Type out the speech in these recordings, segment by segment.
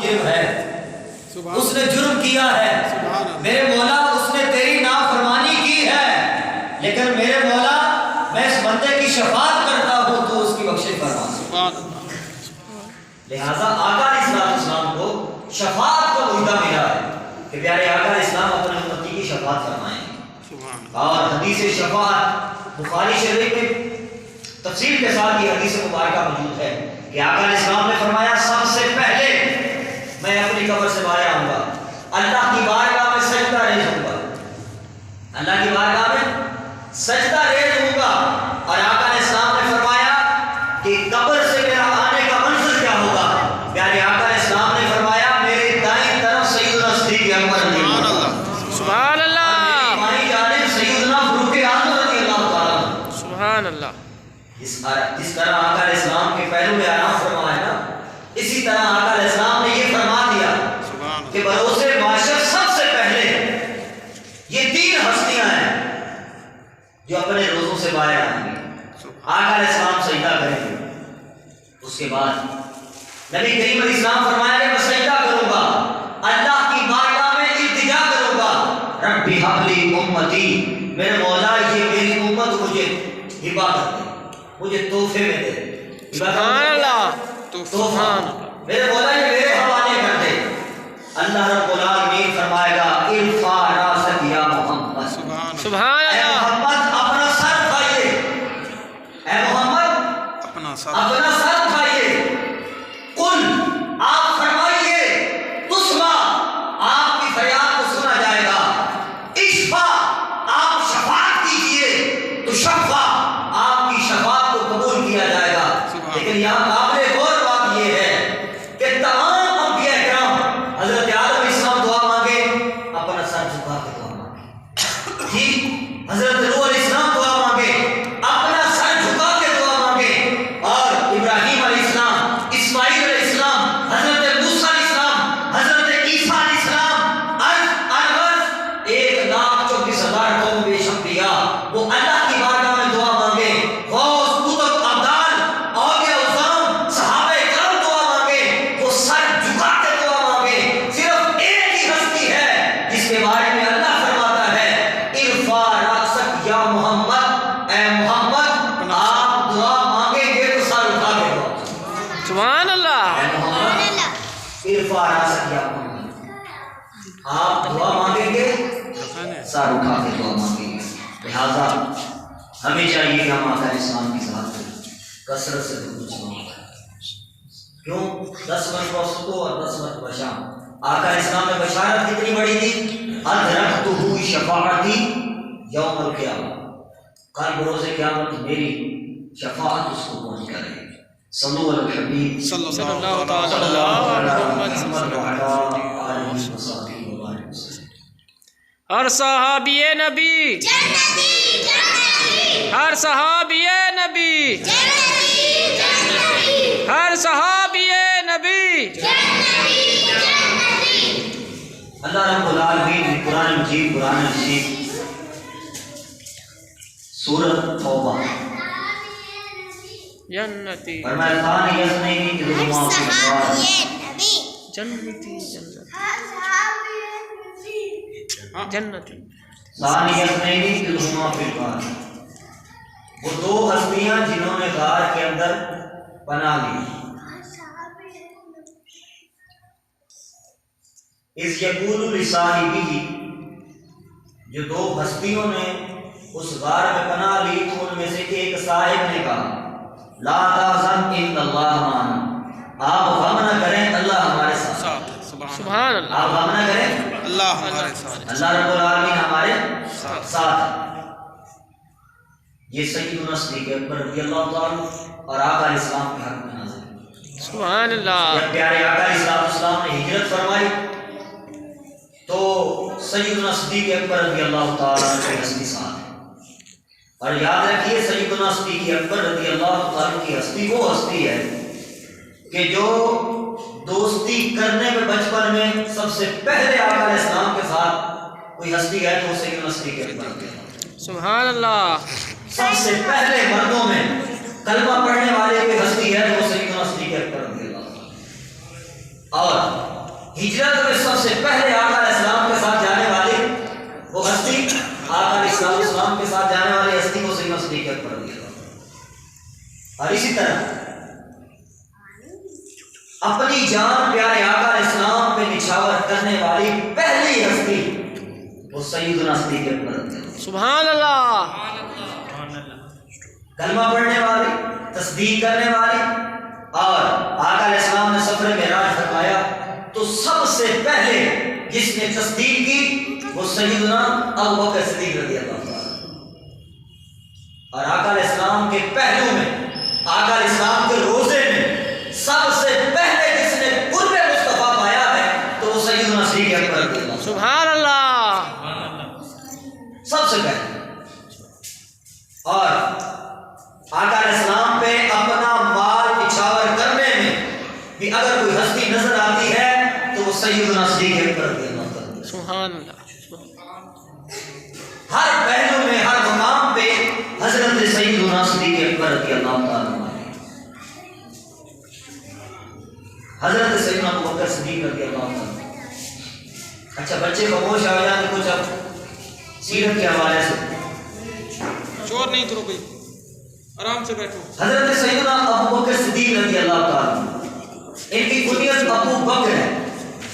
مجرم ہے، اس نے جرم کیا ہے، میرے مولا اس نے تیری نافرمانی کی ہے، لیکن میرے مولا میں اس بندے کی شفاعت کرتا ہوں تو اس کی بخشش فرما۔ لہذا آقا علیہ السلام کو شفاعت کا وعدہ ملا ہے کہ پیارے آقا علیہ السلام اپنے امتی کی شفاعت فرمائیں گے۔ اور حدیث شفاعت بخاری شریف میں تفصیل کے ساتھ یہ حدیث مبارکہ موجود ہے کہ آقا علیہ السلام نے فرمایا سب سے پہلے میں اپنی قبر سے باہر آؤں گا، اللہ کی بارگاہ میں سجدہ ریز ہوں گا، اللہ کی بارگاہ میں سجدہ ریز ہوں گا۔ اور آقا علیہ السلام نے فرمایا کہ قبر سے میرا آنے کا منظر کیا ہوگا؟ پیارے آقا علیہ السلام نے فرمایا میرے دائیں طرف سیدنا صدیق اکبر رضی اللہ عنہ، سبحان اللہ، اور میری بائیں جانب سیدنا فاروق اعظم رضی اللہ تعالیٰ عنہ۔ سبحان اللہ۔ جس طرح آقا علیہ السلام کے پہلو میں آرام فرمایا نا، اسی طرح آقا علیہ السلام نے یہ فرما دیا کہ بروز معاشر سب سے پہلے یہ تین ہستیاں ہیں جو اپنے روزوں سے باہر آئیں گے۔ آقا علیہ السلام سجدہ کریں گے، اس کے بعد نبی کریم علیہ السلام فرمایا کہ میں سجدہ کروں گا، اللہ کی بارگاہ میں التجا کروں گا، ربی حب لی امتی، میرے مولا یہ میری امت مجھے ہبہ کر دے، مجھے تحفے میں دے، سبحان اللہ، تحفہ میرے مولا یہ میرے حوالے کر دے۔ اللہ رب العالمین فرمائے گا ارفع راسک یا محمد، سبحان اے اللہ، محمد اپنا سر اٹھائیے، اے محمد اپنا سر اٹھائیے، قل آپ فرمائیے، تسمع آپ کی فریاد کو سنا جائے گا، اشفع آپ شفاعت کیجئے تو شفع آپ کی شفاعت کو قبول کیا جائے گا۔ لیکن یہاں قابل غور بات یہ ہے کہ تمام انبیاء کرام حضرت آدم علیہ السلام دعا مانگے اپنا سر جھکا کے دعا مانگے، جی حضرت نوح علیہ السلام دعا مانگے اپنا سر جھکا کے دعا مانگے، اور ابراہیم علیہ السلام، اسماعیل علیہ السلام، حضرت موسیٰ علیہ السلام، حضرت عیسیٰ علیہ السلام، عرض 1,34,000 قوم بیش انبیاء وہ اللہ کی بارگاہ میں دعا مانگے، غوث قطب ابدال اولیاء اعظام صحابہ کرام دعا مانگے، وہ سر جھکا کے دعا مانگے۔ صرف ایک ہی ہستی ہے جس کے بارے میں اللہ فرماتا ہے ارفع راسک یا محمد، اے محمد آپ دعا مانگیں گے تو سر اٹھا کے دعا، سبحان اللہ، اے محمد ارفع راسک یا محمد آپ دعا مانگیں گے سر اٹھا کے دعا مانگیں گے۔ لہٰذا ہمیں چاہیے کہ ہم آقا علیہ السلام کی ذات پر کثرت سے درود شریف پڑھیں۔ کیوں 10 مرتبہ صبح اور 10 مرتبہ شام؟ آقا علیہ السلام میں بشارت کتنی بڑی تھی، ادرکتہ شفاعتی یوم القیامہ، کل بروز قیامت میری شفاعت اس کو پہنچ کر رہی ہے۔ صلو علی الحبیب صلی اللہ تعالی علی محمد، ہر صحابی نبی، ہر صحابی نبی، ہر صحابی نبی۔ اللہ رب العالمین نے قرآن مجید قرآن مجید سورۃ توبہ جنتی فرمایا ثانی اثنین اذ فی الغار، جنتی جنتی ثانی اثنین اذ فی الغار، وہ دو ہستیاں جنہوں نے غار کے اندر پناہ لی، اذ یقول لصاحبہ، جو دو ہستیوں نے اس غار میں پناہ لی تو ان میں سے ایک صاحب نے کہا لا تحزن ان اللہ معنا، آپ غم نہ کریں اللہ ہمارے ساتھ، سبحان اللہ، آپ غم نہ کریں اللہ ہمارے ساتھ، اللہ رب العالمین ہمارے ساتھ۔ یہ سیدنا صدیق اکبر رضی اللہ تعالیٰ اور آقا علیہ السلام کے حق میں نازل ہے۔ سبحان اللہ، جب پیارے آقا علیہ السلام نے ہجرت فرمائی تو سیدنا صدیق اکبر رضی اللہ تعالیٰ کی ہستی ساتھ ہے، اور یاد رکھیے سیدنا صدیق اکبر رضی اللہ تعالیٰ کی ہستی وہ ہستی ہے کہ جو دوستی کرنے میں بچپن میں سب سے پہلے آقا علیہ السلام کے ساتھ کوئی ہستی ہے تو اسے یونیورسٹی کے اندر سبحان اللہ، سب سے پہلے مردوں میں کلمہ پڑھنے والے کوئی ہستی ہے تو اسے یونیورسٹی کے اندر اور ہجرت میں سب سے پہلے آقا علیہ السلام کے ساتھ جانے والی وہ ہستی، آقا علیہ السلام کے ساتھ جانے والی ہستی کو سیدنا صدیق اکبر رضی اللہ عنہ۔ اور اسی طرح اپنی جان پیارے آقا علیہ السلام پہ نچھاور کرنے والی پہلی ہستی وہ سیدنا صدیق اکبر رضی اللہ عنہ۔ سبحان اللہ، کلمہ پڑھنے والی، تصدیق کرنے والی، اور آقا علیہ السلام نے سفر معراج فرمایا تو سب سے پہلے جس نے تصدیق کی وہ سیدنا ابوبکر صدیق رضی اللہ عنہ۔ اور آقا علیہ السلام کے پہلو میں، آقا علیہ السلام کے روزے میں سب سے پہلے جس نے قرب مصطفیٰ پایا ہے تو وہ سیدنا صدیق اکبر رضی اللہ عنہ۔ سبحان اللہ، سب سے پہلے۔ اور آقا علیہ السلام پہ اپنا مال نچھاور کرنے میں بھی اگر کوئی ہستی نظر آتی ہے تو وہ سیدنا صدیق اکبر رضی اللہ عنہ۔ سبحان اللہ، ہر پہلو میں، ہر مقام پہ حضرت سیدنا صدیق اکبر رضی اللہ تعالیٰ، حضرت سیدنا ابوبکر صدیق رضی اللہ عنہ۔ اچھا بچے خاموش آ جائیں کچھ اب سیرت کے حوالے سے شور نہیں کرو بھائی، آرام سے بیٹھو۔ حضرت سیدنا ابوبکر صدیق رضی اللہ تعالیٰ، ان کی کنیت ابو بکر ہے،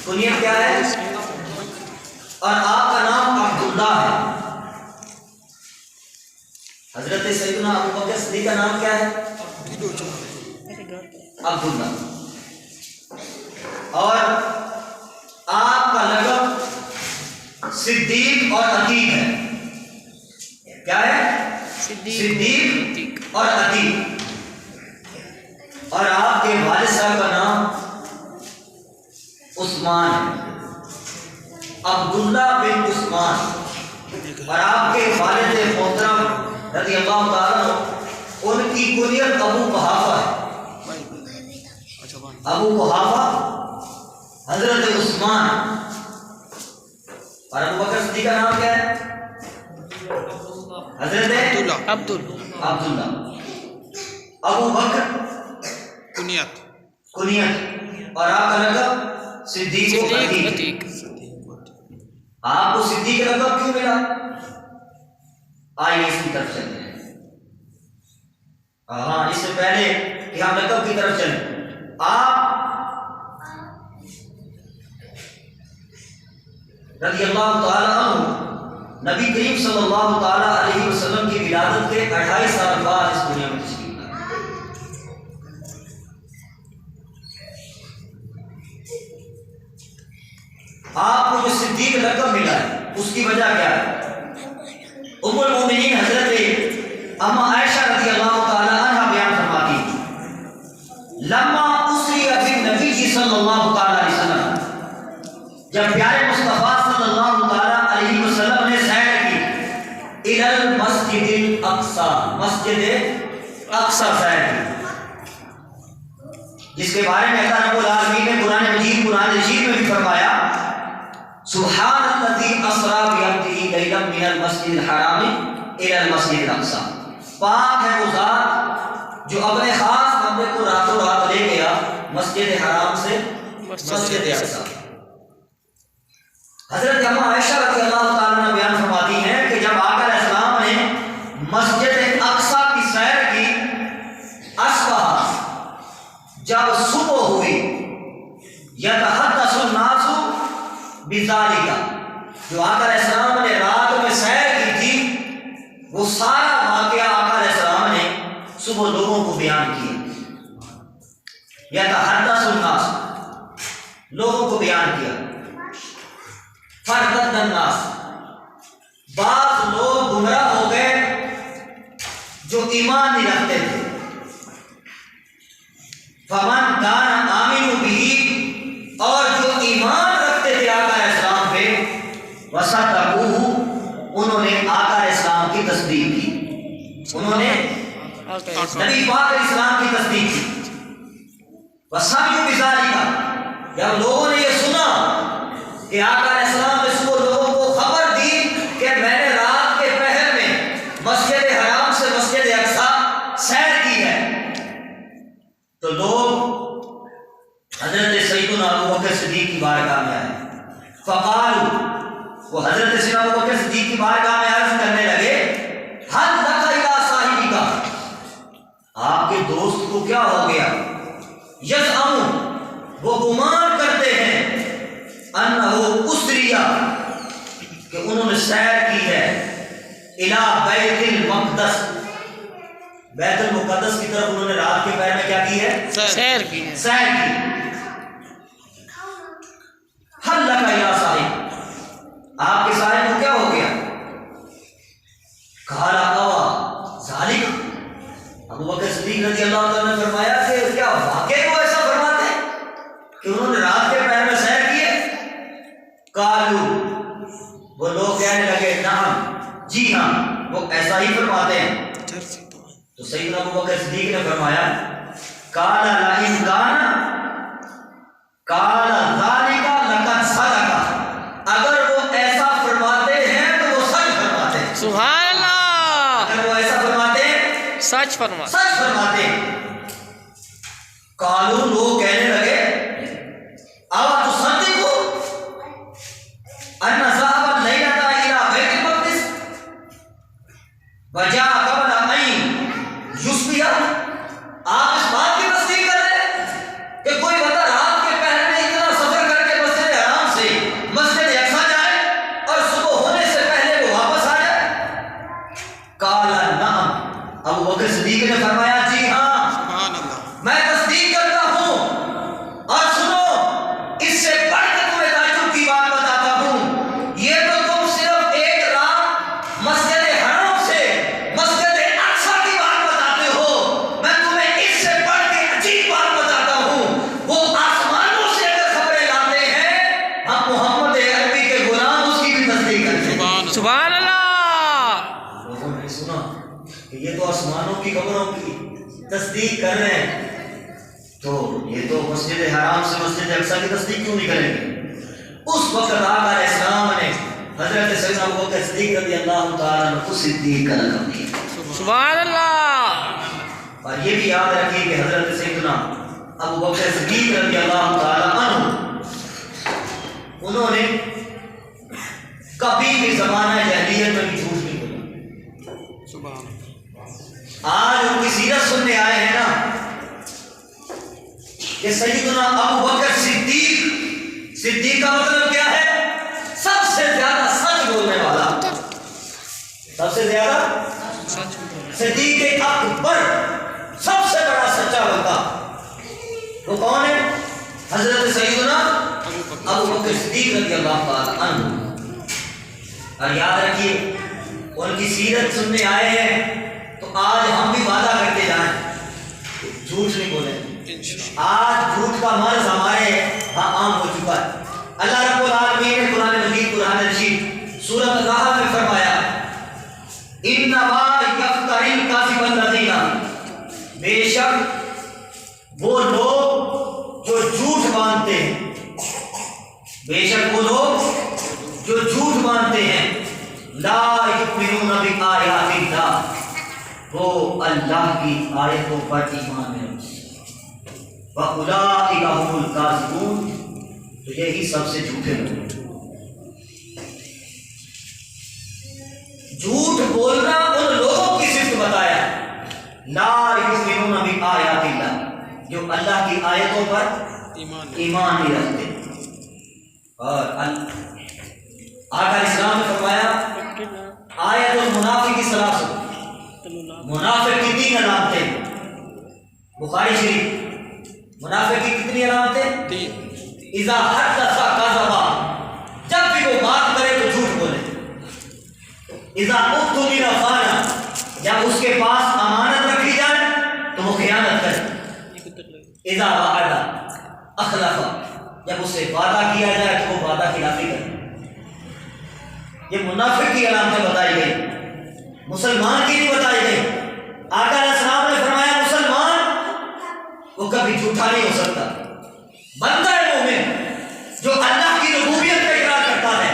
کنیت کیا ہے؟ اور آپ کا نام عبداللہ ہے۔ حضرت سیدنا ابوبکر صدیق کا نام کیا ہے؟ عبداللہ۔ اور آپ کا لقب صدیق اور عتیق ہے۔ کیا ہے؟ صدیق اور عتیق۔ اور آپ کے والد صاحب کا نام عثمان ہے، عبداللہ بن عثمان۔ اور آپ کے والد محترم رضی اللہ تعالیٰ عنہ، ان کی کنیت ابو قحافہ ہے۔ ابو قحافہ، حضرت عثمان۔ اور ابو بکر صدیق کا نام کیا ہے؟ حضرت عبداللہ۔ ابو بکر کنیت، اور آپ کا لقب صدیق و عتیق۔ آپ کو صدیق کا لقب کیوں ملا؟ آئیے اس کی طرف چلتے ہیں۔ ہاں، اس سے پہلے کہ ہم لقب کی طرف چلیں، آپ رضی اللہ تعالیٰ عنہ نبی کریم صلی اللہ تعالیٰ علیہ وسلم کی ولادت کے 28 سال بعد اس دنیا میں تشریف لائے۔ آپ کو جو صدیق لقب ملا ہے اس کی وجہ کیا ہے؟ ام المومنین حضرت اما عائشہ رضی اللہ تعالیٰ عنہ بیان فرماتی ہیں، لما اسری بالنبی صلی اللہ تعالیٰ علیہ وسلم، جب پیارے مصطفیٰ صلی اللہ تعالیٰ علیہ وسلم نے سیر کی الی المسجد الاقصی، مسجد اقصی سیر کی، جس کے بارے میں اللہ رب العالمین نے قرآن مجید، قرآن رشید میں بھی فرمایا، سبحان الذی اسری بعبدہ لیلا من المسجد الحرام الی المسجد الاقصی، پاک ہے وہ ذات جو اپنے خاص بندے کو راتوں رات لے گیا مسجد حرام سے مسجد اقصی۔ حضرت اما عائشہ رضی اللہ تعالیٰ عنہ بیان فرماتی ہیں کہ جب آقا علیہ السلام نے مسجد اقصی کی سیر کی، اصبح، جب صبح ہوئی، یتحدث الناس بذالک، جو آقا علیہ السلام نے رات میں سیر کی تھی وہ سارا واقعہ آقا علیہ السلام نے صبح لوگوں کو بیان کیا۔ یتحدث الناس، لوگوں کو بیان کیا۔ فارتد الناس، بعض لوگ گمراہ ہو گئے جو ایمان نہیں رکھتے تھے۔ فمن کان آمن بہ، اور جو ایمان رکھتے تھے آقا علیہ السلام پہ، وصدقوہ، انہوں نے آقا علیہ السلام کی تصدیق کی، انہوں نے نبی پاک علیہ السلام کی تصدیق کی۔ وسمعوا بذالک، جب لوگوں نے یہ سنا کہ آقا علیہ السلام نے صبح لوگوں کو خبر دی کہ میں نے رات کے پہر میں مسجد حرام سے مسجد اقصی سیر کی ہے، تو لوگ حضرت سیدنا ابوبکر صدیق صدیق کی بارگاہ میں آئے. فقالوا وہ حضرت سیدنا ابوبکر صدیق کی بارگاہ میں عرض کرنے لگے حل لک الی صاحبک آپ کے دوست کو کیا ہو گیا. یزعم وہ گمان کرتے ہیں انہ اسریہ کہ انہوں نے سیر کی ہے الی بیت المقدس بیت المقدس کی طرف انہوں نے رات کے پہر میں کیا کی ہے سیر کی ہے. سیر کی. حل لک الی صاحب آپ کے صاحب کو کیا ہو گیا. قال اوا ذالک ابوبکر صدیق رضی اللہ عنہ نے فرمایا کہ کیا واقعی وہ ایسا فرماتے ہیں کہ انہوں نے رات کے پہر میں سیر کی ہے. قالوا وہ لوگ کہنے لگے نعم جی ہاں وہ ایسا ہی فرماتے ہیں. تو سیدنا ابوبکر صدیق نے فرمایا قال لئن کان ذالک لقد صدق اگر وہ ایسا فرماتے ہیں تو وہ سچ فرماتے ہیں. سبحان اللہ. اگر وہ ایسا فرماتے ہیں سچ فرما. سچ فرماتے ہیں. قالوا لوگ کہنے لگے اوا تصدقوا ان ذهب الليلة الى بیت المقدس وجاء قبل ان یصبح. آپ اس بات کی تصدیق کر رہے ہیں کہ کوئی بندہ رات کے پہر میں اتنا سفر کر کے مسجد حرام سے مسجد اقصی جائے اور صبح ہونے سے پہلے وہ واپس آ جائے. قال نعم ابوبکر صدیق نے فرمایا جی ہاں سبحان اللہ. میں تصدیق کرتا ہوں. اور سنو اس سے بڑھ کے تمہیں تعجب کی بات بتاتا ہوں. یہ تو تم صرف ایک رات مسجد حرام سے مسجد اقصی کی بات بتاتے ہو. میں تمہیں اس سے بڑھ کے عجیب بات بتاتا ہوں. وہ آسمانوں سے اگر خبریں لاتے ہیں ہم محمد عربی کے غلام اس کی بھی تصدیق کرتے ہیں. سبحان اللہ. سبحان اللہ. لوگوں نے سنا کہ یہ تو آسمانوں کی خبروں کی تصدیق کر رہے ہیں تو یہ تو مسجد حرام سے مسجد اقصی کی تصدیق کیوں نہیں کریں گے. اس وقت آقا علیہ السلام نے حضرت سیدنا ابوبکر صدیق رضی اللہ تعالیٰ عنہ کو صدیق کا لقب دیا. سبحان اللہ. اور یہ بھی یاد رکھیے کہ حضرت سیدنا ابوبکر صدیق رضی اللہ تعالیٰ عنہ انہوں نے کبھی بھی زمانہ جاہلیت میں بھی جھوٹ نہیں بولا. سبحان اللہ. آج ان کی سیرت سننے آئے ہیں نا کہ سیدنا ابوبکر صدیق. صدیق کا مطلب کیا ہے؟ سب سے زیادہ سچ بولنے والا. سب سے زیادہ صدیق اکبر سب سے بڑا سچا بندہ. وہ کون ہے؟ حضرت سیدنا ابوبکر صدیق رضی اللہ تعالی عنہ. اور یاد رکھیے ان کی سیرت سننے آئے ہیں تو آج ہم بھی وعدہ کرتے جائیں جھوٹ نہیں بولیں. آج جھوٹ کا مرض ہمارے ہاں عام ہو چکا ہے. اللہ رب العالمین نے قرآن مجید قرآن رشید سورۃ الرحمن میں فرمایا انما یفتری الکاذب الذین بے شک وہ لوگ جو جھوٹ مانتے ہیں بے شک وہ لوگ جو جھوٹ مانتے ہیں لا یؤمنون بآیات اللہ وہ اللہ کی آیتوں پر ایمان نہیں رکھتے. وَأُولَٰئِكَ هُمُ الْكَاذِبُونَ تو یہی سب سے جھوٹے لوگ. جھوٹ بولنا ان لوگوں کی صفت بتایا لا یؤمنون بآیات اللہ جو اللہ کی آیتوں پر ایمان نہیں رکھتے. اور آقا اسلام نے فرمایا آیت المنافق کی ثلاث منافق کی 3 علامتیں. بخاری شریف منافق کی کتنی علامتیں؟ 3. اذا حدث کذب جب بھی وہ بات کرے تو جھوٹ بولے. اذا اؤتمن خان جب اس کے پاس امانت رکھی جائے تو وہ خیانت کرے. اذا وعد اخلف جب اس سے وعدہ کیا جائے تو وہ وعدہ خلافی کرے. یہ منافق کی علامتیں بتائی گئی, مسلمان کی نہیں بتائی گئی. آقا علیہ السلام نے فرمایا مسلمان وہ کبھی جھوٹا نہیں ہو سکتا. بندہ مومن جو اللہ کی ربوبیت کا اقرار کرتا ہے,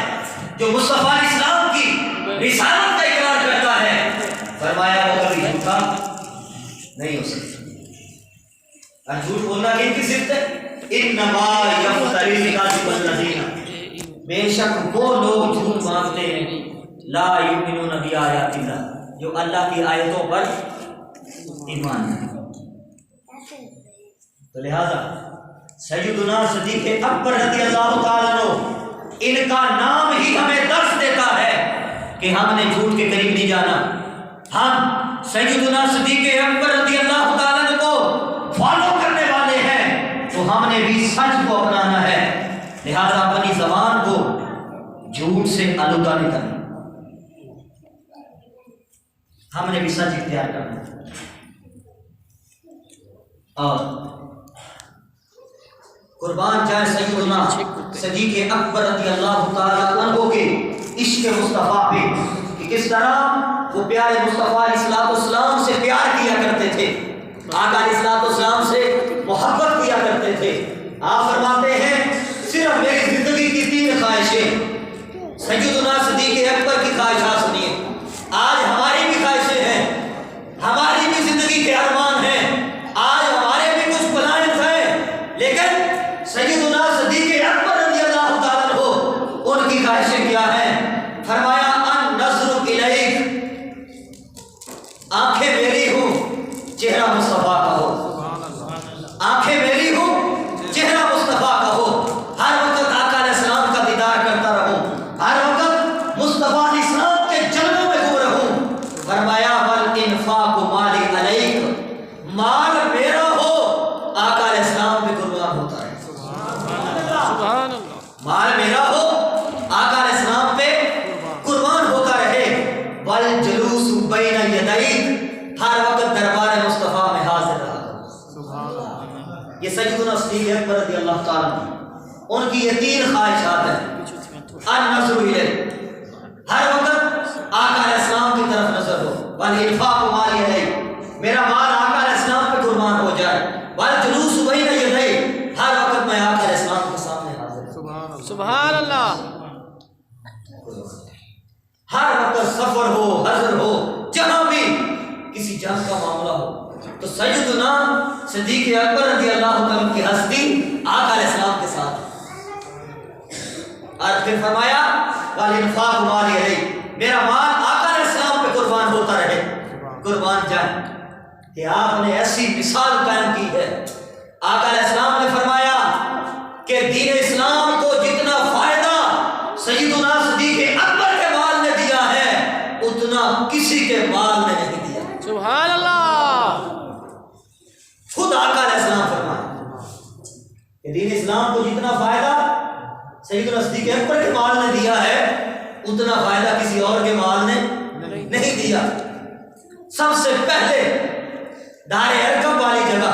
جو مصطفیٰ علیہ السلام کی رسالت کا اقرار کرتا ہے, فرمایا وہ کبھی جھوٹا نہیں ہو سکتا. اور جھوٹ بولنا کن کی صفت ہے؟ انما یفتری الکذب الذین، بے شک وہ لوگ جھوٹ باندھتے ہیں لا یؤمنون بآیات اللہ، جو اللہ کی آیتوں پر ایمان نہیں۔ تو لہذا سیدنا صدیق اکبر رضی اللہ تعالیٰ عنہ، ان کا نام ہی ہمیں درس دیتا ہے کہ ہم نے جھوٹ کے قریب نہیں جانا۔ ہم سیدنا صدیق اکبر رضی اللہ تعالیٰ عنہ کو فالو کرنے والے ہیں، تو ہم نے بھی سچ کو اپنانا ہے۔ لہذا اپنی زبان کو جھوٹ سے آلودہ نہیں کرنا، ہم نے بھی سچ اختیار کرنا ہے۔ اور قربان جائے سیدنا صدیق اکبر رضی اللہ تعالیٰ عنہ کے عشق مصطفیٰ پہ کہ کس طرح وہ پیارے مصطفیٰ علیہ السلام سے پیار کیا کرتے تھے، آقا علیہ السلام سے محبت کیا کرتے تھے۔ آپ فرماتے ہیں صرف میری زندگی کی 3 خواہشیں، سیدنا صدیق اکبر کی خواہشات سنیے، آج ہماری بھی خواہشیں ہیں، ہماری بھی زندگی کے ارمان ہیں، آج ہمارے بھی کچھ پلانز ہیں، لیکن سیدنا صدیق اکبر رضی اللہ تعالیٰ عنہ ان کی خواہشیں کیا ہیں؟ فرمایا ان نظر الیک، آنکھیں میری ہوں چہرہ مصطفیٰ کا ہو، آنکھیں میری ہوں چہرہ مصطفیٰ کا ہو، ہر وقت آقا علیہ السلام کا دیدار کرتا رہوں، ہر وقت مصطفیٰ علیہ السلام کے جلووں میں گم رہوں۔ فرمایا والانفاق مالی علیک، مال میرا ہو آقا علیہ السلام پہ قربان ہوتا ہے، سبحان اللہ، مال میرا ہو آقا علیہ السلام پہ قربان ہوتا رہے۔ والجلوس بین یدیک، ہر وقت دربار مصطفیٰ میں حاضر رہا کرو۔ یہ سیدنا صدیق اکبر رضی اللہ تعالیٰ عنہ، ان کی یہ 3 خواہشات ہیں۔ النظر الیک، ہر وقت آقا علیہ السلام کی طرف نظر ہو، والانفاق مالی علیک، میرا مال آقا علیہ السلام پہ قربان ہو جائے، والجلوس بین یدیک، ہر وقت میں آقا علیہ السلام کے سامنے حاضر ہوں، سبحان اللہ، ہر وقت سفر ہو، حضر ہو، جہاں بھی کسی جنگ کا معاملہ ہو، تو سیدنا صدیق اکبر رضی اللہ تعالیٰ کی ہستی آقا علیہ السلام کے ساتھ۔ اور پھر فرمایا والانفاق مالی علیک، میرا مال آقا علیہ السلام پہ قربان ہوتا رہے۔ قربان جائیں کہ آپ نے ایسی مثال قائم کی ہے، آقا علیہ السلام نے فرمایا کہ دین اسلام کو جتنا فائدہ سیدنا صدیق اکبر کے مال نے دیا ہے، اتنا کسی کے مال نے نہیں دیا۔ سبحان اللہ، خود آقا علیہ السلام فرمایا کہ دین اسلام کو جتنا فائدہ سیدنا صدیق اکبر کے مال نے دیا ہے، اتنا فائدہ کسی اور کے مال نے نہیں دیا۔ سب سے پہلے دار ارقم والی جگہ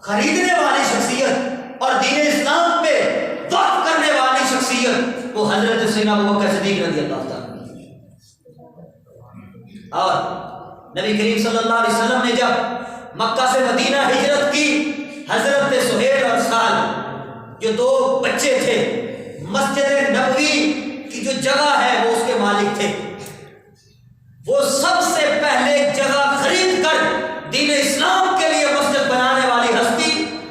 خریدنے والی شخصیت اور دین اسلام پہ وقف کرنے والی شخصیت وہ حضرت سیدنا ابوبکر صدیق رضی اللہ تعالیٰ۔ اور نبی کریم صلی اللہ علیہ وسلم نے جب مکہ سے مدینہ ہجرت کی، حضرت سہیل اور سعد جو 2 بچے تھے، مسجد نبوی کی جو جگہ ہے وہ اس کے مالک تھے، وہ سب سے پہلے جگہ خرید کر دین اسلام کے لیے مسجد بنانے والی ہستی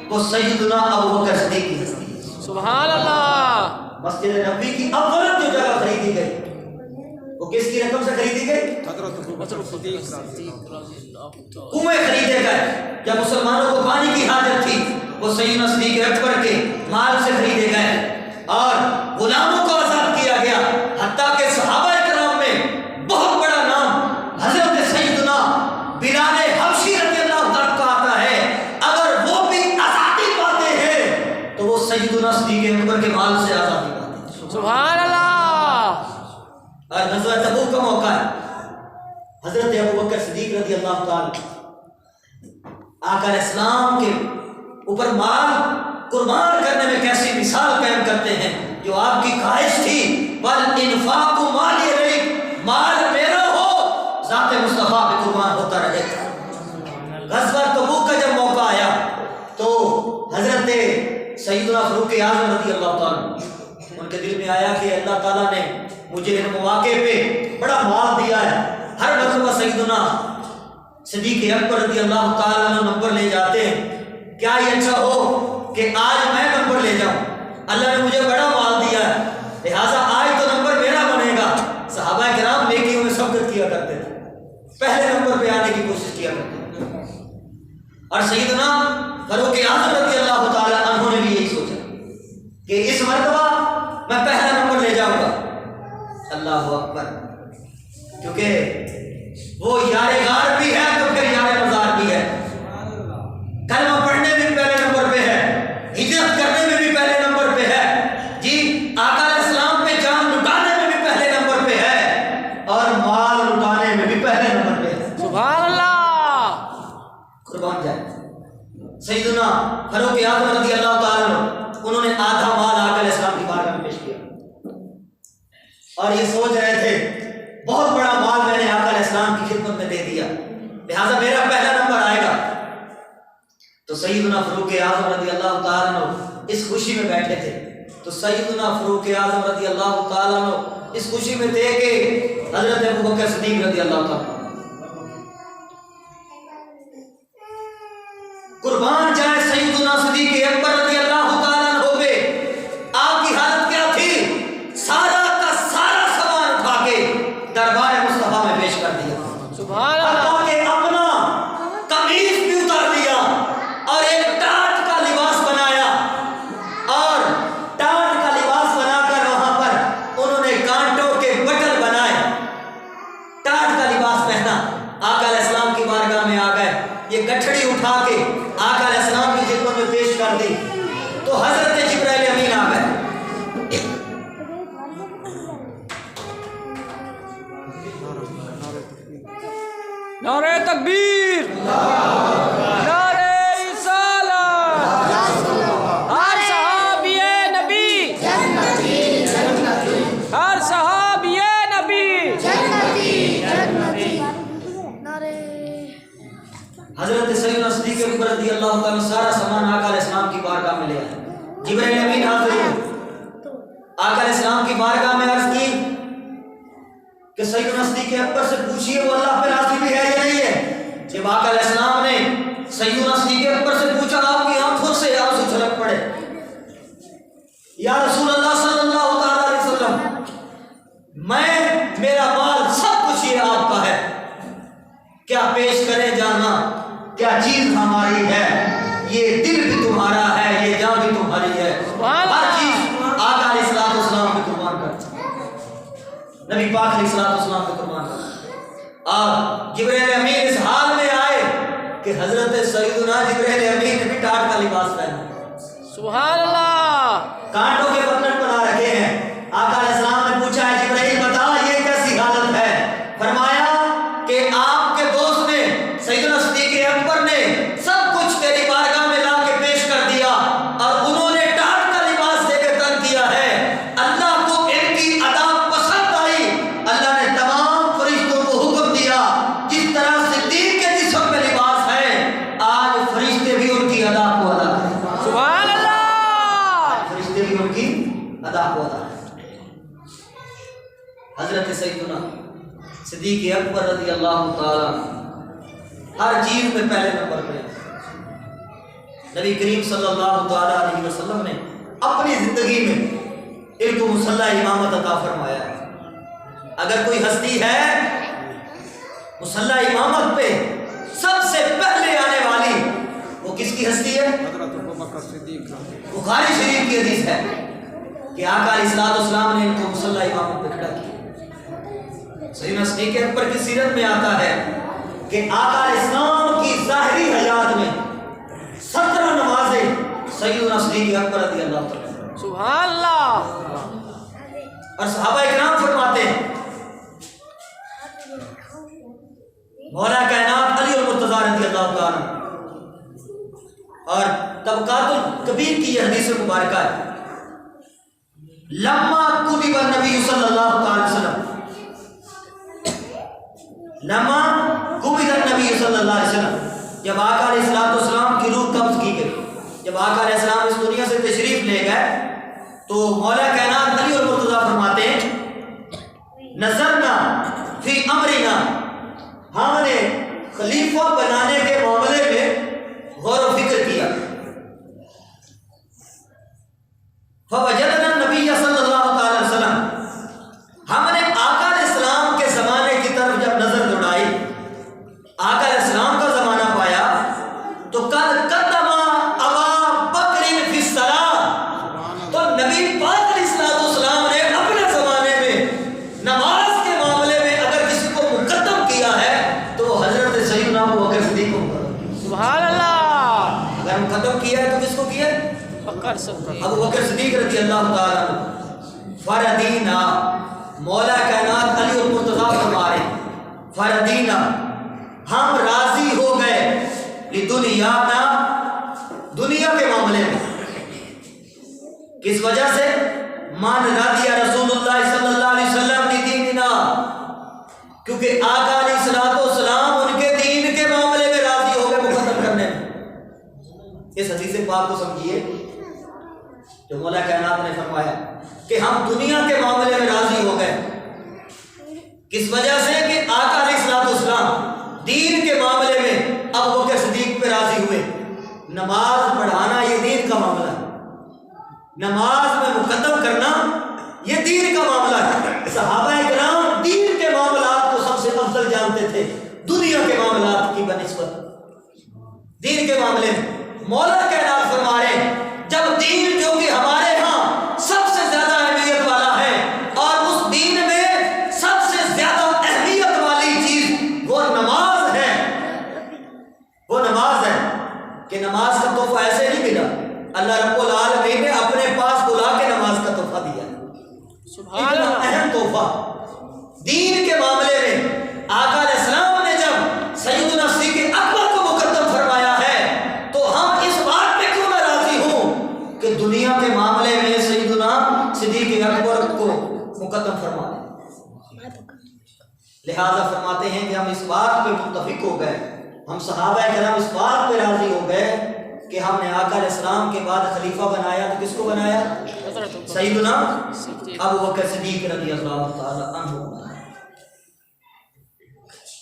وہ سیدنا ابوبکر صدیق کی ہستی ہے۔ سبحان اللہ، مسجد نبوی کی اول جو جگہ خریدی گئی وہ کس کی رقم سے خریدی گئی؟ کنویں خریدے گئے، جب مسلمانوں کو پانی کی حاجت تھی وہ سیدنا صدیق اکبر کے مال سے خریدے گئے، اور غلاموں کو آزاد کیا گیا، حتیٰ کہ صحابہ کرام میں بہت بڑا نام حضرت سیدنا بلال حبشی رضی اللہ تعالیٰ کا آتا ہے۔ اگر وہ بھی آزادی پاتے ہیں تو وہ سیدنا صدیق اکبر کے مال سے آزادی پاتے ہیں۔ سبحان اللہ، اور غزوہ تبوک کا موقع ہے، حضرت ابوبکر صدیق رضی اللہ تعالیٰ آقا علیہ السلام کے اوپر مال قربان کرنے میں کیسی مثال قائم کرتے ہیں، جو آپ کی خواہش تھی والانفاق مالی علیک، مال میرا ہو ذات مصطفیٰ پہ قربان ہوتا رہے۔ غزوہ تبوک کا جب موقع آیا تو حضرت سیدنا فاروق اعظم رضی اللہ تعالیٰ ان کے دل میں آیا کہ اللہ تعالیٰ نے مجھے ان مواقع پہ بڑا مال دیا ہے، ہر مرتبہ سیدنا صدیق اکبر رضی اللہ تعالیٰ عنہ نمبر لے جاتے ہیں، کیا یہ اچھا ہو کہ آج میں نمبر لے جاؤں، اللہ نے مجھے بڑا مال دیا ہے لہٰذا آج تو نمبر میرا بنے گا۔ صحابہ کرام نیکیوں میں سبقت کیا کرتے تھے، پہلے نمبر پہ آنے کی کوشش کیا کرتے تھے، اور سیدنا فاروق اعظم رضی اللہ تعالیٰ عنہ نے بھی یہی سوچا کہ اس مرتبہ میں پہلا نمبر لے جاؤں گا۔ اللہ اکبر، کیونکہ وہ یار غار بھی ہے تو پھر یار مزار بھی ہے، کلمہ پڑھنے میں بھی پہلے نمبر پہ ہے، ہجرت کرنے میں بھی پہلے نمبر پہ ہے، جی آقا علیہ السلام پہ جان لٹانے میں بھی پہلے نمبر پہ ہے، اور مال لٹانے میں بھی پہلے نمبر پہ ہے۔ سبحان اللہ، قربان جائے سیدنا فاروق اعظم رضی اللہ تعالیٰ عنہ، انہوں نے آدھا مال آقا علیہ السلام کی بارگاہ میں پیش کیا اور یہ سوچ رہے تھے بہت بڑا مال میں نے آقا علیہ السلام کی خدمت میں دے دیا لہٰذا میرا پہلا نمبر آئے گا۔ تو سیدنا فاروق اعظم رضی اللہ تعالیٰ عنہ اس خوشی میں بیٹھے تھے، تو سیدنا فاروق اعظم رضی اللہ تعالیٰ عنہ اس خوشی میں تھے کہ حضرت ابوبکر صدیق رضی اللہ تعالیٰ قربان جائے سیدنا صدیق اکبر رضی اللہ تعالیٰ عنہ پہ آپ کی حالت کیا تھی؟ سارا کا سارا سامان اٹھا کے دربار مصطفیٰ میں پیش کر دیا، سبحان اللہ، حتیٰ کہ اپنا قمیص بھی اتار دیا اور ایک ٹاٹ کا لباس بنایا، اور ٹاٹ کا لباس بنا کر وہاں پر انہوں نے کانٹوں کے بٹن بنائے، ٹاٹ کا لباس پہنا، آقا علیہ السلام کی بارگاہ میں آ گئے، یہ گٹھڑی اٹھا کے آقا علیہ السلام کی خدمت میں پیش کر دی تو حضرت جبرائیل امین آ گئے۔ نعرہ تکبیر، نعرہ رسالت، ہر صحابی نبی، ہر صحابی نبی، حضرت سیدنا صدیق اکبر رضی اللہ تعالیٰ سارا سامان آقا علیہ السلام کی بارگاہ میں لے آئے، جبرائیل امین حاضر ہوئے، آقا علیہ السلام کی بارگاہ میں عرض کی کہ سیدنا صدیق اکبر سے پوچھئے وہ اللہ پہ راضی بھی ہے یا نہیں ہے۔ جب آقا علیہ السلام نے سیدنا صدیق اکبر سے پوچھا آپ کی آنکھوں سے آنسو چھلک پڑے، یا رسول اللہ صلی اللہ تعالیٰ علیہ وسلم میرا مال سب کچھ یہ آپ کا ہے، کیا پیش کریں جانا، کیا چیز ہماری ہے، یہ دل بھی تمہارا ہے، یہ جان بھی تمہاری ہے، ہر چیز آقا علیہ السلام پہ قربان کر، نبی پاک علیہ السلام پہ قربان کر۔ اور جبرائیل امین اس حال میں آئے کہ حضرت سیدنا جبرائیل امین نے بھی ٹاٹ کا لباس پہنا، سبحان اللہ، کانٹوں کے بٹن بنا رکھے ہیں۔ آقا علیہ السلام نے پوچھا ہے جبرائیل بتا یہ کیسی حالت ہے؟ فرمایا کہ آپ کے دوست نے سیدنا صدیق اکبر نے سب کچھ تیری بارگاہ میں لا کے پیش کر دیا اور انہوں نے ٹاٹ کا لباس دے کے تنگ کیا ہے، اللہ کو ان کی ادا پسند آئی، اللہ نے تمام فرشتوں کو حکم دیا جس طرح صدیق کے جسم میں لباس ہے آج فرشتے بھی ان کی ادا کو ادا کریں، سبحان اللہ، فرشتے بھی ان کی ادا کو ادا کریں۔ حضرت سیدنا صدیق اکبر رضی اللہ تعالیٰ ہر چیز میں پہلے نمبر پہ، نبی کریم صلی اللہ تعالیٰ علیہ وسلم نے اپنی زندگی میں ان کو مصلی امامت عطا فرمایا ہے۔ اگر کوئی ہستی ہے مصلی امامت پہ سب سے پہلے آنے والی، وہ کس کی ہستی ہے؟ حضرت ابوبکر صدیق، بخاری شریف کی حدیث ہے کہ آقا علیہ السلام نے ان کو مصلی امامت پہ کھڑا کیا۔ سیدنا صدیق اکبر کی سیرت میں آتا ہے کہ آقا علیہ السلام کی ظاہری حیات میں 17 نمازیں سیدنا صدیق اکبر رضی اللہ تعالیٰ، سبحان اللہ، اور صحابہ اکرام فرماتے ہیں مولا کائنات علی المرتضیٰ رضی اللہ تعالیٰ، اور طبقات الکبیر کی یہ حدیث مبارکہ ہے، لما کتب النبی صلی اللہ تعالی وسلم، لما قبض النبی صلی اللہ علیہ وسلم، جب آقا علیہ السلام کی روح قبض کی گئی، جب آقا علیہ السلام اس دنیا سے تشریف لے گئے تو مولا کائنات علی المرتضیٰ فرماتے ہیں نظرنا فی امرنا، ہم نے خلیفہ بنانے کے معاملے میں غور و فکر کیا، نبی پاک علیہ السلام نے اپنے زمانے میں نماز کے معاملے میں اگر کسی کو مقدم کیا ہے تو وہ حضرت سیدنا ابو بکر صدیق کو مقدم کیا۔ سبحان اللہ، اگر مقدم کیا ہے تو کس کو کیا ہے؟ بکر صدیق، ابو بکر صدیق رضی اللہ تعالیٰ عنہ۔ فردینا، مولا کائنات علی المرتضیٰ فرما رہے ہیں، فردینا ہم راضی ہو گئے لدنیانا، دنیا کے معاملے میں۔ کس وجہ سے؟ مان رضی رسول اللہ صلی اللہ علیہ وسلم لدیننا، کیونکہ آقا علیہ السلام ان کے دین کے معاملے میں راضی ہو گئے مقدم کرنے میں۔ اس حدیث پاک کو سمجھیے جو مولا کائنات نے فرمایا کہ ہم دنیا کے معاملے میں راضی ہو گئے، کس وجہ سے کہ آقا علیہ السلام دین کے معاملے میں ابو بکر صدیق پہ راضی ہوئے۔ نماز پڑھانا یہ دین کا معاملہ ہے، نماز میں مقدم کرنا یہ دین کا معاملہ ہے۔ صحابہ کرام دین کے معاملات کو سب سے افضل جانتے تھے دنیا کے معاملات کی بنسبت۔ دین کے معاملے میں مولا کائنات فرما رہے ہیں جب دین جو کہ ہمارے ہاں سب سے زیادہ اہمیت والا ہے اور اس دین میں سب سے زیادہ اہمیت والی چیز وہ نماز ہے، وہ نماز ہے کہ نماز کا تحفہ ایسے نہیں ملا، اللہ رب العالمین نے اپنے پاس بلا کے نماز کا تحفہ دیا۔ سبحان اتنا اللہ، اہم تحفہ دین کے معاملے میں آقا علیہ السلام نے جب سیدنا صدیق اکبر کو مقدم فرمایا ہے تو ہم اس بات پہ کیوں نہ راضی ہوں کہ دنیا کے معاملے میں سیدنا صدیق اکبر کو مقدم فرما دیں۔ لہذا فرماتے ہیں کہ ہم اس بات پہ متفق ہو گئے، ہم صحابہ کرام اس بات پہ راضی ہو گئے کہ ہم نے آقا علیہ السلام کے بعد خلیفہ بنایا تو کس کو بنایا؟ سیدنا ابو بکر صدیق رضی اللہ تعالی عنہ بنایا۔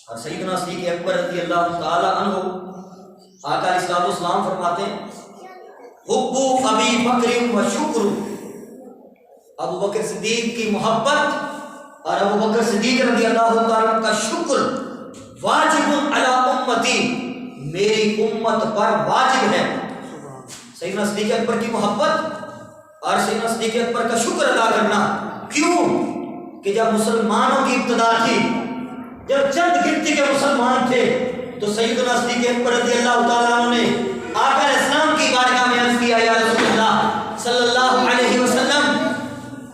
اور سیدنا صدیق اکبر رضی اللہ تعالی عنہ آقا علیہ السلام فرماتے ہیں حب ابی بکر و شکر، ابو بکر صدیق کی محبت اور ابو بکر صدیق رضی اللہ تعالی عنہ کا شکر واجب علی امتی، میری امت پر واجب ہے۔ سیدنا صدیق اکبر کی محبت اور سیدنا صدیق اکبر کا شکر ادا کرنا، کیوں کہ جب مسلمانوں کی ابتدا تھی، جب چند گنتی کے مسلمان تھے تو سیدنا صدیق اکبر رضی اللہ تعالیٰ عنہ نے آقا علیہ السلام کی بارگاہ میں عرض کیا، یا رسول اللہ صلی اللہ علیہ وسلم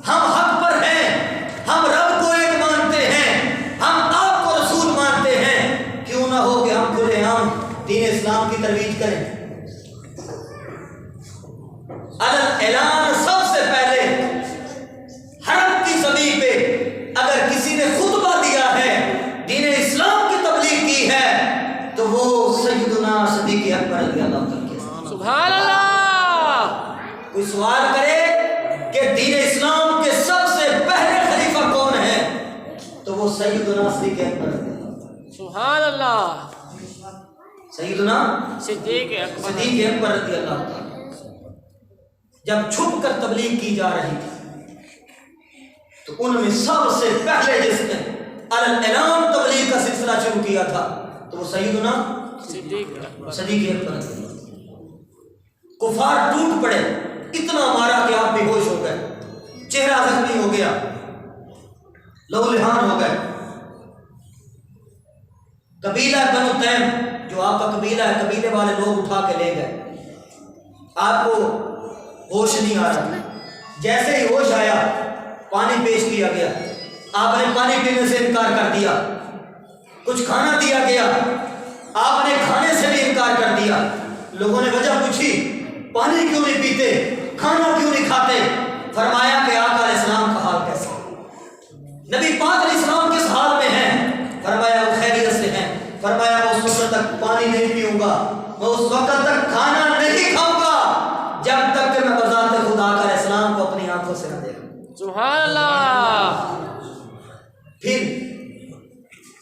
ہم حق پر ہیں، ہم رب کو ایک مانتے ہیں، ہم آپ کو رسول مانتے ہیں، کیوں نہ ہو کہ ہم کھلے عام دین اسلام کی ترویج کریں۔ اعلان سب سے پہلے حرم کی زمین پہ اگر کسی نے خطبہ دیا ہے، دین اسلام کی تبلیغ کی ہے تو وہ سیدنا صدیق اکبر رضی اللہ عنہ۔ سبحان اللہ، کوئی سوال کرے کہ دین اسلام کے سب سے پہلے خلیفہ کون ہے تو وہ سیدنا صدیق اکبر رضی اللہ عنہ۔ سبحان اللہ، سیدنا صدیق اکبر، صدیق اکبر رضی اللہ عنہ جب چھپ کر تبلیغ کی جا رہی تھی تو ان میں سب سے پہلے جس نے اعلان تبلیغ کا سلسلہ شروع کیا تھا تو وہ سیدنا صدیق اکبر، صدیق اکبر۔ کفار ٹوٹ پڑے، اتنا مارا کہ آپ بے ہوش ہو گئے، چہرہ زخمی ہو گیا، لہو لہان ہو گئے۔ قبیلہ بنو تیم جو آپ کا قبیلہ ہے، قبیلے والے لوگ اٹھا کے لے گئے، آپ کو ہوش نہیں آ رہا۔ جیسے ہی ہوش آیا پانی پیش کیا گیا، آپ نے پانی پینے سے انکار کر دیا، کچھ کھانا دیا گیا، آپ نے کھانے سے بھی انکار کر دیا۔ لوگوں نے وجہ پوچھی پانی کیوں نہیں پیتے، کھانا کیوں نہیں کھاتے؟ فرمایا کہ آقا علیہ السلام کا حال کیسا ہے؟ نبی پاک علیہ السلام کس حال میں ہیں؟ فرمایا وہ خیریت سے ہیں۔ فرمایا میں اس وقت تک پانی نہیں پیوں گا، میں اس وقت تک کھانا نہیں کھاؤں گا جب تک کہ میں بذات خدا آقا علیہ السلام کو اپنی آنکھوں سے نہ دیکھوں۔ سبحان اللہ، پھر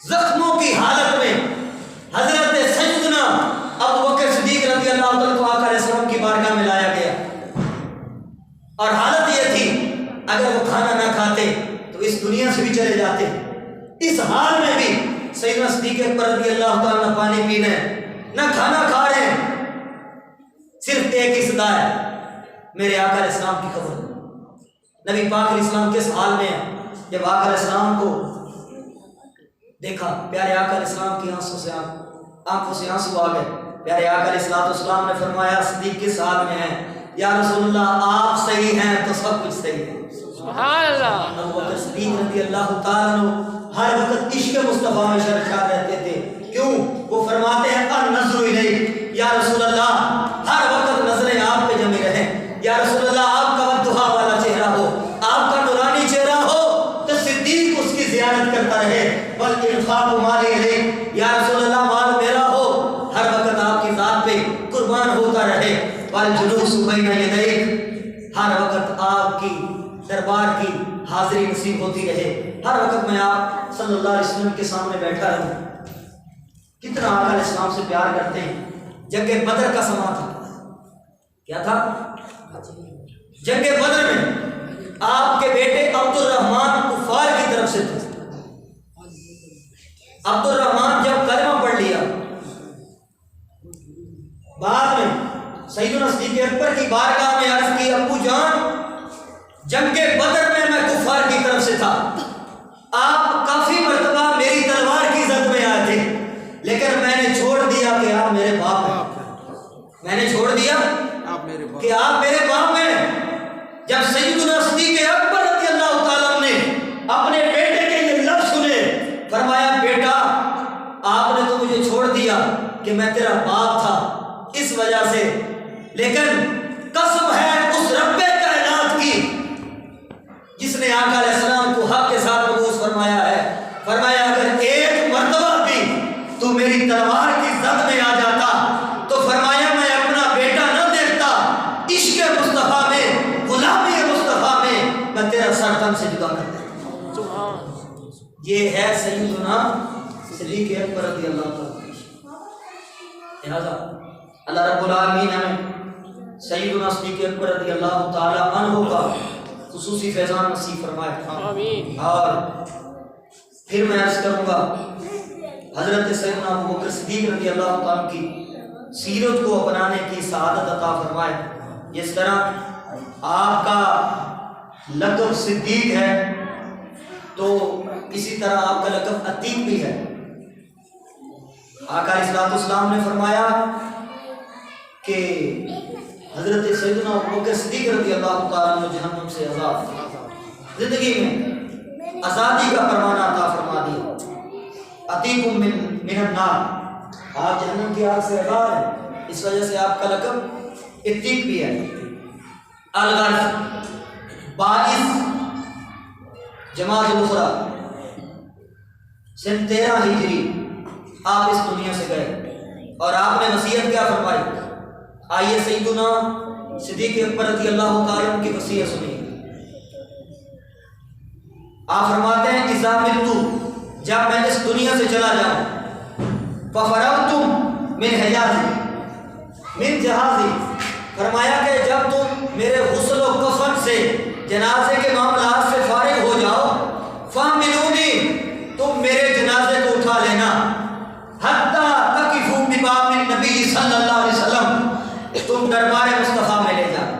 زخموں کی حالت میں حضرت سیدنا ابو بکر صدیق رضی اللہ عنہ کو آقا علیہ السلام کی بارگاہ میں لایا گیا، اور حالت یہ تھی اگر وہ کھانا نہ کھاتے تو اس دنیا سے بھی چلے جاتے۔ اس حال میں بھی سیدنا صدیق اکبر رضی اللہ تعالیٰ نہ پانی پینے نہ کھانا کھا رہے ہیں، صرف ایک ہی صدا ہے، میرے آقا علیہ السلام کی خبر۔ نبی پاک علیہ السلام کس حال میں ہے؟ جب آقا علیہ السلام کو دیکھا، پیارے آقا علیہ السلام کی آنکھوں سے آنسو آ گئے. پیارے آقا علیہ السلام نے فرمایا صدیق کس حال میں ہے؟ یا رسول اللہ آپ صحیح ہیں تو سب کچھ صحیح ہے. سبحان اللہ. ابو بکر صدیق رضی اللہ تعالیٰ عنہ ہر وقت عشق مصطفیٰ میں سرشار رہتے تھے. کیوں؟ وہ فرماتے ہیں النظر الیک، یا رسول اللہ ہر وقت نظریں آپ پہ جمی رہیں. یا رسول اللہ آپ کا والدہا والا چہرہ ہو، آپ کا نورانی چہرہ ہو تو صدیق اس کی زیارت کرتا رہے. والانفاق مالی الیک، یا رسول اللہ مال میرا ہو، ہر وقت آپ کی ذات پہ قربان ہوتا رہے. والجلوس بین یدیک، ہر وقت آپ کی دربار کی حاضری نصیب ہوتی رہے. ہر وقت میں آپ صلی اللہ علیہ وسلم کے سامنے بیٹھا رہوں. کتنا آقا علیہ السلام سے پیار کرتے ہیں. جنگ بدر کا سما تھا. کیا تھا؟ جنگ بدر میں آپ کے بیٹے عبد الرحمن کفار کی طرف سے تھے. عبد الرحمن جب کلمہ پڑھ لیا، بعد میں سیدنا صدیق اکبر کی بارگاہ میں عرض کی، ابو جان جنگ بدر میں کفار کی طرف سے تھا، آپ کافی مرتبہ میری تلوار کی زد میں آئے تھے، لیکن میں نے چھوڑ دیا کہ آپ میرے باپ ہیں. میں نے چھوڑ دیا کہ آپ میرے باپ ہیں. جب سیدنا صدیق اکبر رضی اللہ تعالیٰ نے اپنے بیٹے کے یہ لفظ سنے، فرمایا بیٹا آپ نے تو مجھے چھوڑ دیا کہ میں تیرا باپ تھا اس وجہ سے، لیکن قسم ہے اس رب کائنات کی جس نے آقا علیہ السلام کو حق کے ساتھ مبعوث فرمایا ہے، فرمایا اگر ایک مرتبہ بھی تو میری تلوار کی زد میں آ جاتا تو فرمایا میں اپنا بیٹا نہ دیکھتا، عشق مصطفیٰ میں، غلامی مصطفیٰ میں تیرا سر تن سے جدا کر دیتا. یہ ہے سیدنا صدیق اکبر رضی اللہ تعالیٰ. لہذا اللہ رب العالمین ہمیں سیدنا صدیق اکبر رضی اللہ تعالیٰ عنہ کا خصوصی فیضان نصیب فرمائے. آمین. اور پھر میں عرض کروں گا حضرت سیدنا ابو بکر صدیق رضی اللہ تعالیٰ کی سیرت کو اپنانے کی سعادت عطا فرمائے. جس طرح آپ کا لقب صدیق ہے تو اسی طرح آپ کا لقب عتیق بھی ہے. آقا علیہ السلام نے فرمایا کہ حضرت سیدنا ابو بکر صدیق رضی اللہ تعالیٰ عنہ جہنم سے آزاد، زندگی میں آزادی کا پروانہ عطا فرما دیا. عتیق من النار، آپ جہنم کی آگ سے آزاد ہیں، اس وجہ سے آپ کا لقب عتیق بھی ہے. الغرض 22 جمادی الاخری سن 13 ہجری آپ اس دنیا سے گئے اور آپ نے وصیت کیا فرمائی؟ آئیے سیدنا صدیق اکبر رضی اللہ تعالیٰ عنہ کی وصیت سنیے. آپ فرماتے ہیں اذا مت، جب میں اس دنیا سے چلا جاؤں، ففرغتم من حجازی من جہازی، فرمایا کہ جب تم میرے غسل و کفن سے، جنازے کے معاملات سے فارغ ہو جاؤ، فاحملونی، تم میرے جنازے کو اٹھا لینا، حتیٰ تقفوا بباب النبی صلی اللہ علیہ وسلم، تم دربار مصطفیٰ میں لے جانا،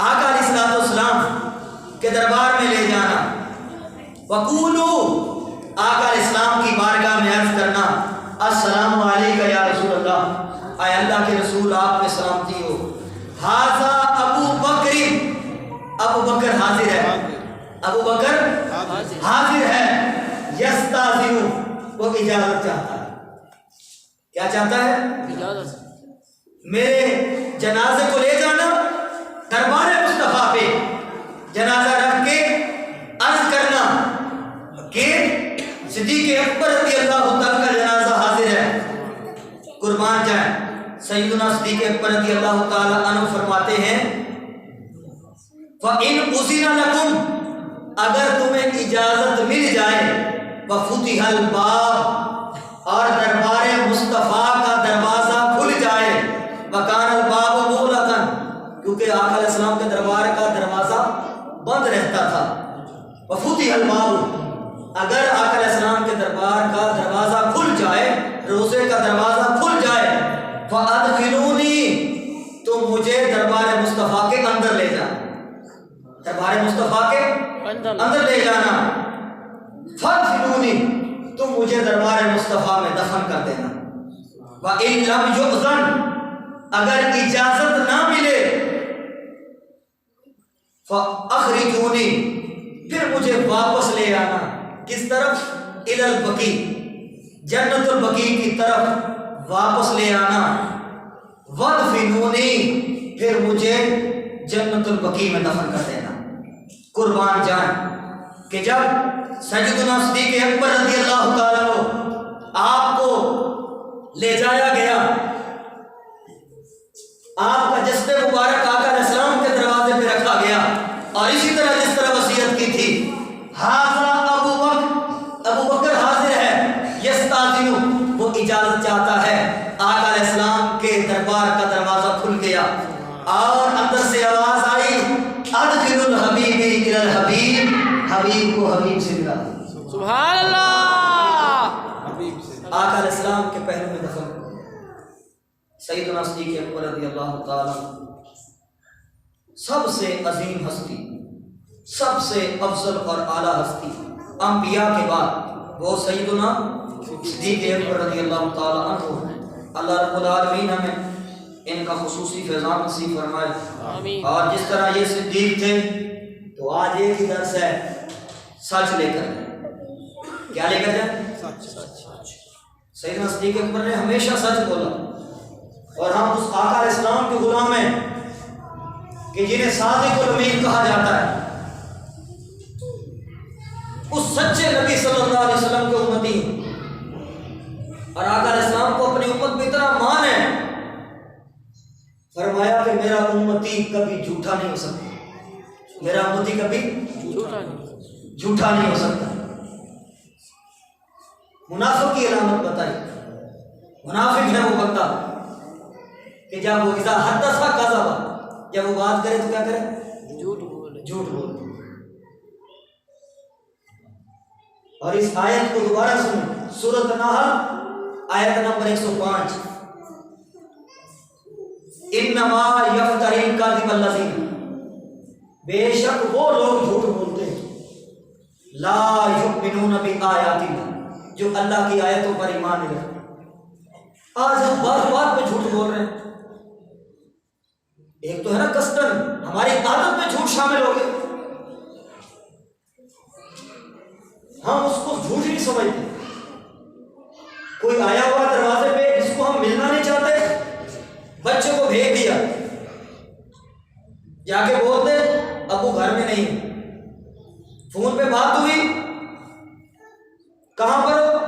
آقا علیہ السلام کے دربار میں لے جانا. وقولو، آقا علیہ السلام کی بارگاہ میں عرض کرنا، السلام علیکہ یا رسول اللہ، اے اللہ کے رسول آپ پہ سلامتی ہو. ھذا ابو بکر، ابو بکر حاضر ہے، ابو بکر حاضر ہے. یستاذن، وہ اجازت چاہتا ہے. کیا چاہتا ہے؟ اجازت. میرے جنازے کو لے جانا، دربار مصطفیٰ پہ جنازہ رکھ کے عرض کرنا کہ صدیق اکبر رضی اللہ تعالیٰ کا جنازہ حاضر ہے، قربان جائیں. سیدنا صدیق اکبر رضی اللہ تعالیٰ عنہ فرماتے ہیں فَإِنْ أُذِنَ لَكُمْ، اگر تمہیں اجازت مل جائے، وَفُتِحَ الْبَابُ، اور دربار مصطفیٰ کا دروازہ کھل جائے، وَكَانَ الْبَابُ مُغْلَقًا، کیونکہ آقا علیہ السلام کے دربار کا دروازہ بند رہتا تھا. وَفُتِحَ الْبَابُ، اگر آقا علیہ السلام کے دربار کا دروازہ کھل جائے، روزے کا دروازہ کھل جائے، فَأَدْخِلُونِي، تم مجھے دربار مصطفیٰ کے اندر لے جا. دربار مصطفیٰ کے اندر لے جانا. فَادْخِلُونِي، تم مجھے دربار مصطفیٰ میں دفن کر دینا. وَإِن لَمْ يُؤْذَنْ، اگر اجازت نہ ملے، فَأَخْرِجُونِي، پھر مجھے واپس لے آنا. کس طرف؟ إِلَى الْبَقِيعِ، جنت البقیع کی طرف واپس لے آنا. وَادْفِنُونِي، پھر مجھے جنت البقیع میں دفن کر دینا. قربان جان کہ جب سیدنا صدیق اکبر رضی اللہ تعالیٰ عنہ آپ کو لے جایا گیا، آپ کا جسد مبارک آقا علیہ السلام کے دروازے پہ رکھا گیا، اور اسی طرح جس طرح وصیت کی تھی، حاضر ابو بکر حاضر ہے، یستاذن، وہ اجازت چاہتا ہے. آقا علیہ السلام کے دربار کا دروازہ کھل گیا اور اندر سے آواز آئی، ادخل الحبیب الی الحبیب، حبیب کو حبیب سے ملا. سبحان اللہ. آقا علیہ السلام کے پہلو میں دفن سیدنا صدیق اکبر رضی اللہ تعالیٰ، سب سے عظیم ہستی، سب سے افضل اور اعلیٰ ہستی انبیاء کے بعد وہ سیدنا صدیق اکبر رضی اللہ تعالیٰ عنہ. اللہ رب العالمین ہمیں ان کا خصوصی فیضان نصیب فرمائے. آمین. اور جس طرح یہ صدیق تھے تو آج ایک ہی درس ہے، سچ لے کر جائیں. کیا لے کر جائیں؟ سیدنا صدیق اکبر نے ہمیشہ سچ بولا، اور ہم اس آقا علیہ السلام کے غلام ہیں کہ جنہیں صادق الامین کہا جاتا ہے. اس سچے نبی صلی اللہ علیہ وسلم کے امتی ہیں، اور آقا علیہ السلام کو اپنی امت میں اتنا مان ہے، فرمایا کہ میرا امتی کبھی جھوٹا نہیں ہو سکتا، میرا امتی کبھی جھوٹا نہیں ہو سکتا. منافق کی علامت بتائی. منافق ہے وہ بندہ کہ جب وہ اذا حدث کذب، جب وہ بات کرے تو کیا کرے؟ جھوٹ بولے. اور اس آیت کو دوبارہ سنیں، سورۃ النحل آیت نمبر 105، انما یفتری الکاذب الذین، بے شک وہ لوگ جھوٹ بولتے ہیں، لا یؤمنون بآیات اللہ، جو اللہ کی آیتوں پر ایمان نہیں رکھتے. آج ہم بات بات پہ جھوٹ بول رہے ہیں. ایک تو ہے نا کسٹن، ہماری عادت میں جھوٹ شامل ہو گئے، ہم اس کو جھوٹ نہیں سمجھتے. کوئی آیا ہوا دروازے پہ جس کو ہم ملنا نہیں چاہتے، بچے کو بھیج دیا، جا کے بول دے ابو گھر میں نہیں. فون پہ بات ہوئی، کہاں پر ہو؟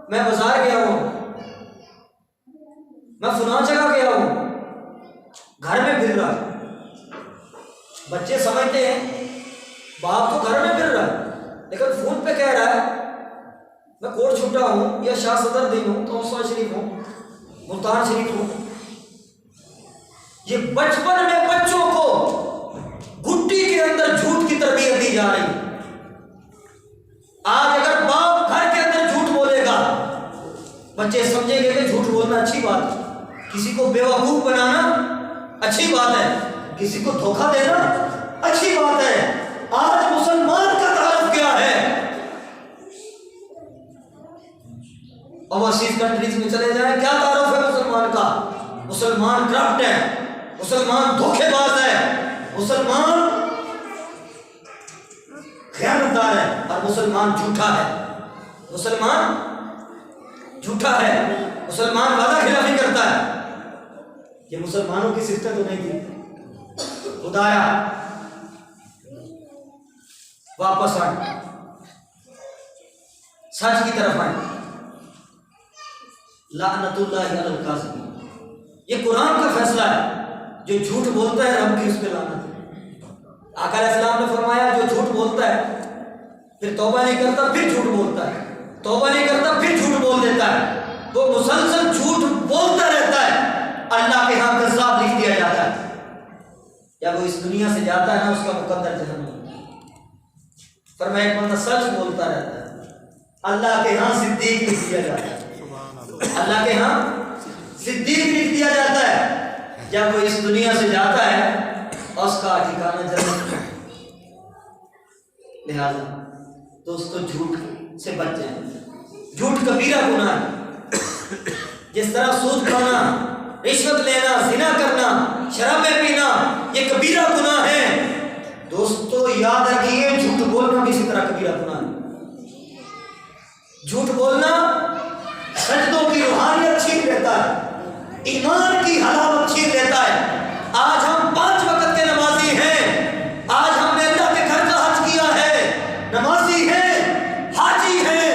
میں بازار گیا ہوں، میں فلاں جگہ گیا ہوں، گھر میں پھر رہا ہے. بچے سمجھتے ہیں باپ تو گھر میں پھر رہا ہے، لیکن فون پہ کہہ رہا ہے میں کوٹ چھٹا ہوں، یا شاہ صدر دین ہوں، توسا شریف ہوں، ملتان شریف ہوں. یہ بچپن میں بچوں کو گٹی کے اندر جھوٹ کی تربیت دی جا رہی ہے. آج اگر باپ گھر کے اندر جھوٹ بولے گا، بچے سمجھیں گے کہ جھوٹ بولنا اچھی بات ہے، کسی کو بیوقوف بنانا اچھی بات ہے، کسی کو دھوکہ دینا اچھی بات ہے. آج مسلمان کا تعارف کیا ہے؟ اوورسیز کنٹریز میں چلے جائیں، کیا تعارف ہے مسلمان کا؟ مسلمان کرپٹ ہے، مسلمان دھوکے باز ہے، مسلمان خیانتدار ہے، اور مسلمان جھوٹا ہے. مسلمان جھوٹا ہے، مسلمان وعدہ خلافی کرتا ہے. یہ مسلمانوں کی صفت تو نہیں تھی. خدایا واپس آئیں، سچ کی طرف آئیں. لعنت اللہ علی الکاذبین، یہ قرآن کا فیصلہ ہے. جو جھوٹ بولتا ہے رب کی اس پہ لعنت ہے. آقا علیہ السلام نے فرمایا جو جھوٹ بولتا ہے پھر توبہ نہیں کرتا پھر جھوٹ بولتا ہے، توبہ نہیں کرتا پھر جھوٹ بول دیتا ہے، وہ مسلسل جھوٹ بولتا رہتا ہے، اللہ کے ہاں کذاب لکھ دیا جاتا ہے. جب وہ اس دنیا سے جاتا ہے نا، اس کا مقدر جہنم. فرمایا ایک بندہ سچ بولتا رہتا ہے، اللہ کے ہاں صدیق لکھ دیا جاتا ہے، اللہ کے ہاں صدیق لکھ دیا جاتا ہے. جب وہ اس دنیا سے جاتا ہے اس کا ٹھکانہ جنت. لہذا دوستو جھوٹ سے بچ جائیں. جھوٹ کبیرہ گناہ ہے. جس طرح سود کھانا، رشوت لینا، زنا کرنا، شرابیں پینا یہ کبیرہ گناہ ہے. دوستو یاد رکھیے جھوٹ بولنا بھی اسی طرح کبیرہ گناہ ہے. جھوٹ بولنا سجدوں کی روحانیت چھین لیتا ہے، ایمان کی حلاوت چھین لیتا ہے. آج ہم 5 وقت کے نمازی ہیں، آج ہم نے اللہ کے گھر کا حج کیا ہے، نمازی ہیں، حاجی ہیں،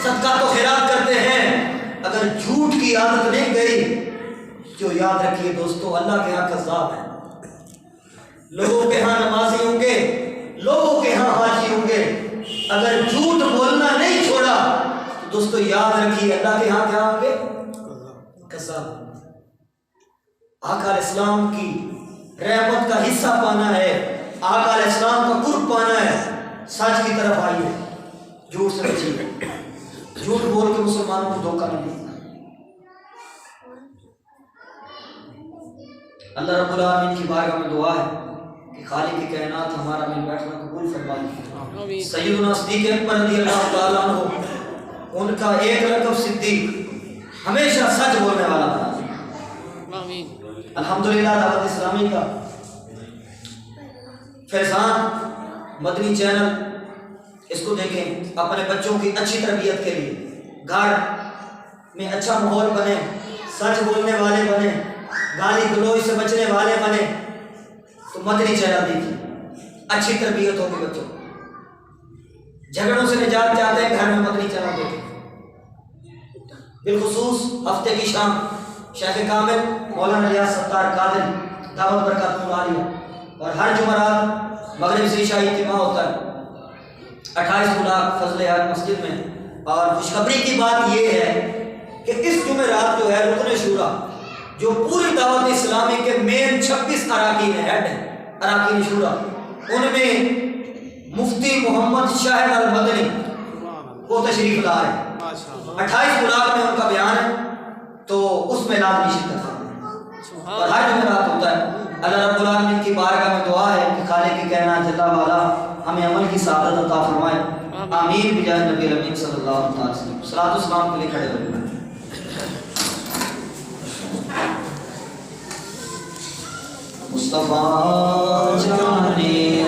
صدقات و خیرات کرتے ہیں. اگر جھوٹ کی عادت نہیں گئی جو یاد رکھیے دوستو اللہ کے ہاں کذاب ہے. لوگوں کے ہاں نمازی ہوں گے، لوگوں کے ہاں حاجی ہوں گے، اگر جھوٹ بولنا نہیں چھوڑا تو دوستو یاد رکھیے اللہ کے ہاں کیا ہوں گے؟ کذاب. آقا علیہ السلام کی رحمت کا حصہ پانا ہے، آقا علیہ السلام کا قرب پانا ہے، سچ کی طرف آئیے، جھوٹ سے بچیے. جھوٹ بول کے مسلمانوں کو دھوکہ نہیں دینا. اللہ رب العالمین کی بارگاہ میں دعا ہے کہ خالق کائنات ہمارا مل بیٹھنا قبول فرمائے. سیدنا صدیق اکبر رضی اللہ تعالیٰ عنہ ان کا ایک لقب صدیق، ہمیشہ سچ بولنے والا تھا. الحمدللہ دعوت اسلامی کا فیضان مدنی چینل، اس کو دیکھیں، اپنے بچوں کی اچھی تربیت کے لیے گھر میں اچھا ماحول بنے، سچ بولنے والے بنے، گالی گلوچ سے بچنے والے بنے تو مدنی چینل دیکھیں، اچھی تربیت ہوگی بچوں. جھگڑوں سے نجات چاہتے ہیں گھر میں مدنی چینل دیکھیں. بالخصوص ہفتے کی شام شیخ کامل مولانا ریاض ستار قادری دعوت برکات عالیہ اور ہر جمعرات مغرب سے عشاء اجتماع ہوتا ہے 28 بلاک فضل حق مسجد میں. اور خوشخبری کی بات یہ ہے کہ اس جمعرات جو ہے رکن شورا جو پوری دعوت اسلامی کے مین 26 اراکین ہیڈ ہیں، اراکین شورا، ان میں مفتی محمد شاہد المدنی وہ تشریف لا رہے ہیں. 28 بلاک میں ان کا بیان ہے تو اس میں لازمی شرکت کریں اور ہر جمعرات ہوتا ہے. اللہ رب العالمین کی بارگاہ میں دعا ہے کہ خالق کی کائنات جل والا ہمیں عمل کی سعادت عطا فرمائے. آمین بجاہ نبی امین صلی اللہ علیہ وسلم. صلاۃ و سلام کے لیے کھڑے ہوئے. مصطفیٰ جانے